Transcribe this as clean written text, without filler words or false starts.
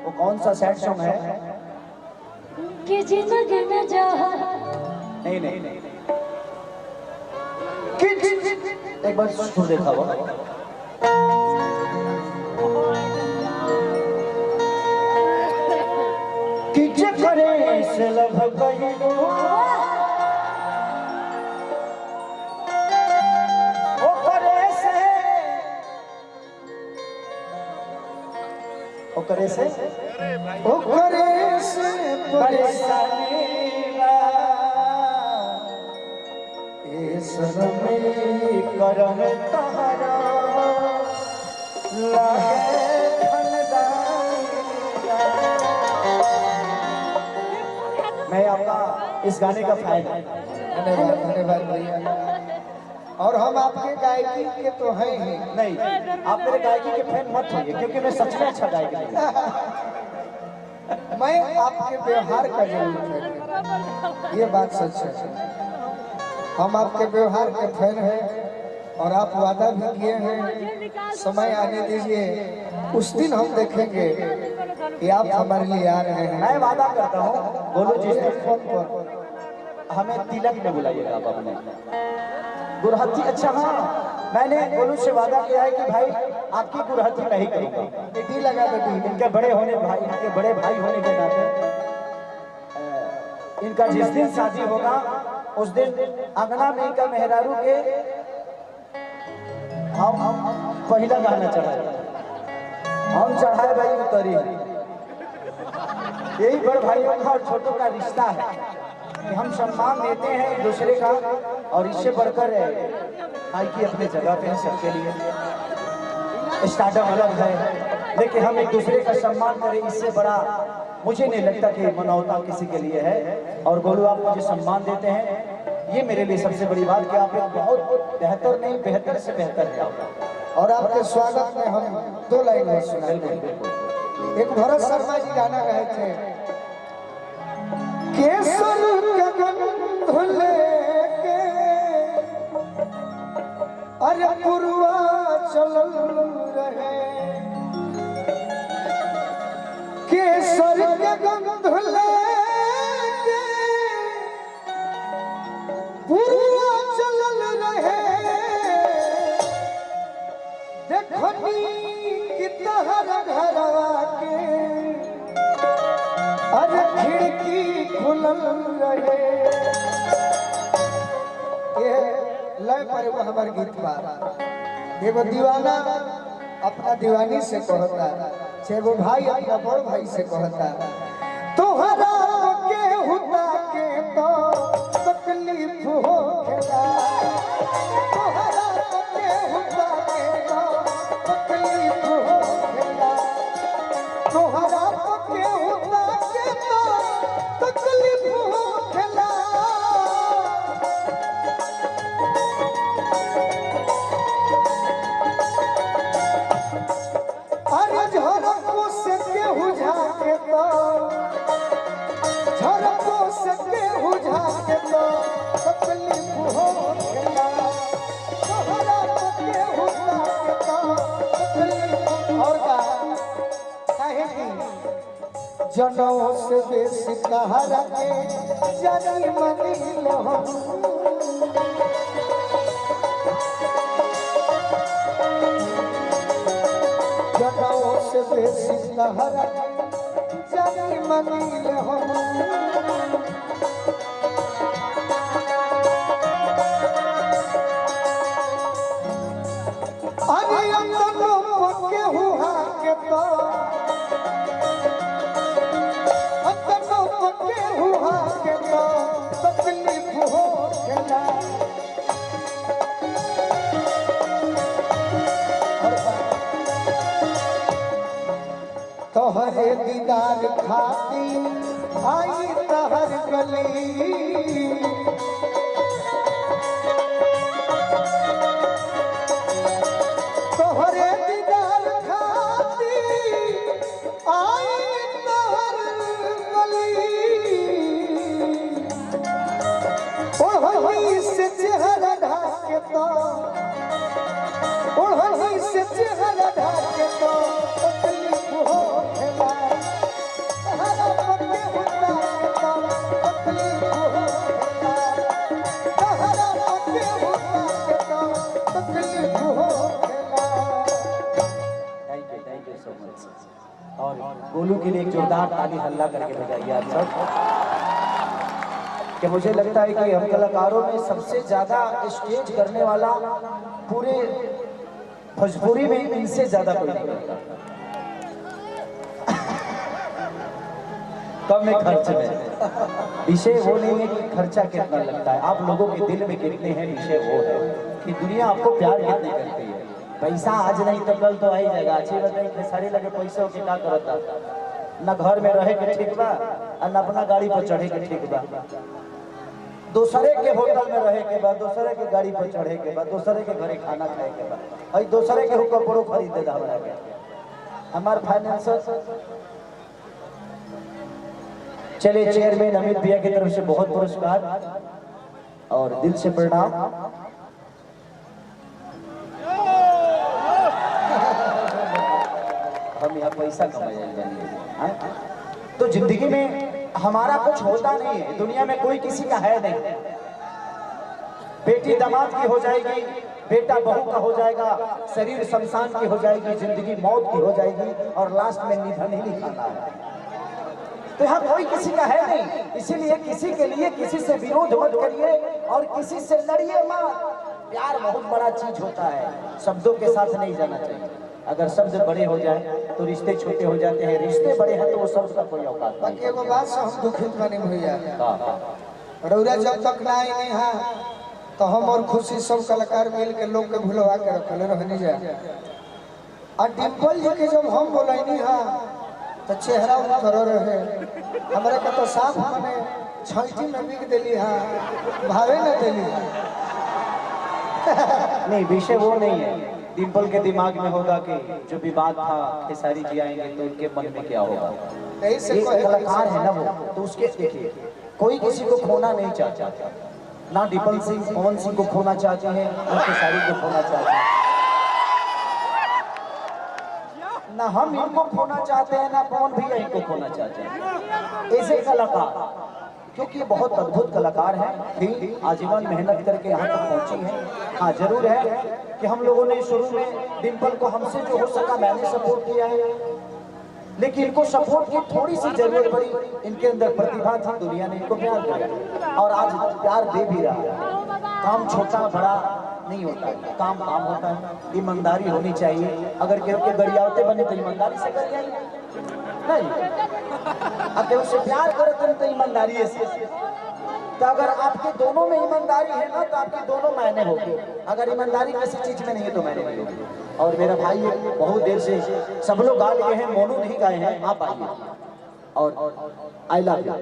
वो कौन सा सैड सॉन्ग है? कि जिंदगी न जा नहीं नहीं नहीं एक बार सुन देखा वो कि जे करे से लभ गई ओ करे से परेशानी करम तहरा मैं आपका इस गाने का फैन हूं। धन्यवाद भैया। और हम आपके गायकी के तो हैं ही नहीं, आप मेरे गायकी के फैन मत होइए क्योंकि मैं सच में अच्छा गायक नहीं। मैं आपके व्यवहार का जरूर फैन हूं, ये बात सच है। हम आपके व्यवहार के फैन हैं और आप वादा भी किए हैं, समय आने दीजिए, उस दिन हम देखेंगे कि आप हमारे लिए आ रहे हैं। मैं वादा करता हूँ गोलू जी से फोन पर हमें तिलक में बुलाइएगा आप अपने गुरहथी। अच्छा हाँ, मैंने गोलू से वादा किया है कि भाई आपकी गुरहथी मैं ही करूँगा। बेटी लगा बेटी इनके बड़े होने भाई, इनके बड़े भाई होने के नाते इनका जिस दिन शादी होगा उस दिन अंगना में इनका मेहरारू के हम पहला गाना चढ़ाए, हम चढ़ाए भाई उतरी। यही बड़ भाइयों का और छोटों का रिश्ता है कि हम सम्मान देते हैं एक दूसरे का, और इससे बढ़कर भाई की अपने जगह पे है सबके लिए। स्टार्टअप अलग है लेकिन हम एक दूसरे का सम्मान करें, इससे बड़ा मुझे नहीं लगता कि मनौता किसी के लिए है। और गोलू आप मुझे सम्मान देते हैं, ये मेरे लिए सबसे बड़ी बात कि आप एक बहुत बेहतर नहीं बेहतर से बेहतर है आप। और आपके स्वागत में हम दो लाइन में सुनाएंगे। एक भरत शर्मा जी गाना गाए थे, केसर के गंध लेके अरे पुरवा चलल रहे, केसर के गंध लेके पुरवा चलल रहे, देखनी कि तहर घरवा के अरे खिड़की खुलल रहे। ये लय पर एगो हमार गीत बा, एगो दीवाना अपना दीवानी से कहता, एगो भाई अपना बड़ भाई से कहता, तोहरा के हुता के तो तकलीफ हो खेला, तोहरा के हुता के तो तकलीफ हो खेला, तोहरा के हुता के तो तकलीफ हो खेला। अरे झरको से केहू झाके तो, झरको से केहू झाके तो तकलीफ हो खेला, तोहरा केहू झाके तो तकलीफ। और का काहे की जनों से बेसी तहरा के जानी मनी लो, जनों से बेसी तहरा जानी मनी लो। अरे अंदर पक्के हुआ के तो, अंदर पक्के हुआ के तो तकलीफ हो खेला। तोहरे दीदार खाती आई तहर गली, तोहरे दीदार खाती आई तहर गली, ओढ़नी से चेहरा ढाके तो, ओढ़नी से चेहरा ढाके तो तकलीफ हो खेला। और गोलू के लिए एक जोरदार ताली हल्ला करके बजाइए आप सब। कि मुझे लगता है कि हम कलाकारों में सबसे ज्यादा स्टेज करने वाला पूरे भोजपुरी में इनसे ज्यादा कोई नहीं करता। कम खर्च में। विषय वो नहीं है कि खर्चा कितना लगता है, आप लोगों के दिल में कितने हैं, विषय वो है कि दुनिया आपको प्यार कितने करती है। पैसा आज नहीं तो कल तो आ ही जाएगा। अच्छी बताइए सारी लगे पैसे के क्या करता, न घर में रहे के ठीक बा और न अपना गाड़ी पर चढ़े के ठीक बा। दूसरे के होटल में रहे के बाद, दूसरे के गाड़ी पर चढ़े के बाद, दूसरे के घरे खाना खाए के बाद, और दूसरे के हुक्म पड़ो खरीदे दा हमरा के। हमार फाइनेंसर चले चेयरमैन अमित भैया की तरफ से बहुत पुरस्कार और दिल से प्रणाम। हम यहाँ पैसा कमाए तो जिंदगी में हमारा कुछ होता नहीं है, दुनिया में कोई किसी का है नहीं। बेटी दामाद की हो जाएगी, बेटा बहू का हो जाएगा, शरीर शमशान की हो जाएगी, जिंदगी मौत की हो जाएगी और लास्ट में निधन ही निकालना है। तो यहाँ कोई किसी का है नहीं, इसीलिए किसी के लिए किसी से विरोध मत करिए और किसी से लड़िए मत। प्यार बहुत बड़ा चीज होता है, शब्दों के साथ नहीं जाना चाहिए। अगर शब्द बड़े हो जाए तो रिश्ते छोटे हो जाते हैं, रिश्ते बड़े हैं तो वो शब्द का कोई औकात नहीं। एगो बात से हम दुखित बने भैया, रौरा जब तक ना आई नहीं है तो हम और खुशी सब कलाकार मिल के लोग के भुलवा के रखल रहनी जाए। और डिम्पल जी के जब हम बोलैनी है तो चेहरा उतर रहे, हमारे का तो साफ मने छठी में बिक दिली है, भावे न दिली नहीं। विषय वो नहीं है, डिम्पल के दिमाग में होगा कि जो विवाद था खेसारी जी आएंगे तो उनके मन में क्या होगा। एक कलाकार है ना वो, तो उसके देखिए कोई किसी को खोना नहीं चाहता, ना डिम्पल सिंह पवन सिंह को खोना चाहते हैं, ना खेसारी को खोना चाहते हैं, ना हम इनको खोना चाहते हैं, ना पवन भैया इनको खोना चाहते हैं। ऐसे कलाकार क्योंकि ये बहुत अद्भुत कलाकार हैं, फिर आजीवन मेहनत करके यहाँ तक पहुँची हैं। हाँ जरूर है कि हम लोगों ने शुरू में डिम्पल को हमसे जो हो सका मैंने सपोर्ट किया है, लेकिन इनको सपोर्ट की थोड़ी सी जरूरत पड़ी। इनके अंदर प्रतिभा थी, दुनिया ने इनको प्यार किया और आज प्यार दे भी रहा है। काम छोटा बड़ा नहीं होता, काम काम होता है, ईमानदारी होनी चाहिए। अगर केहू के गरियावते बने तो ईमानदारी से गरियाई नहीं, अब केहू से प्यार करते तो ईमानदारी से। तो अगर आपके दोनों में ईमानदारी है ना तो आपके दोनों मायने होगी। अगर ईमानदारी किसी चीज में नहीं है तो मायने नहीं होगी। और मेरा भाई बहुत देर से सब लोग गा लिए हैं, मोनू नहीं गाए हैं, आप आइए और आई लव यू।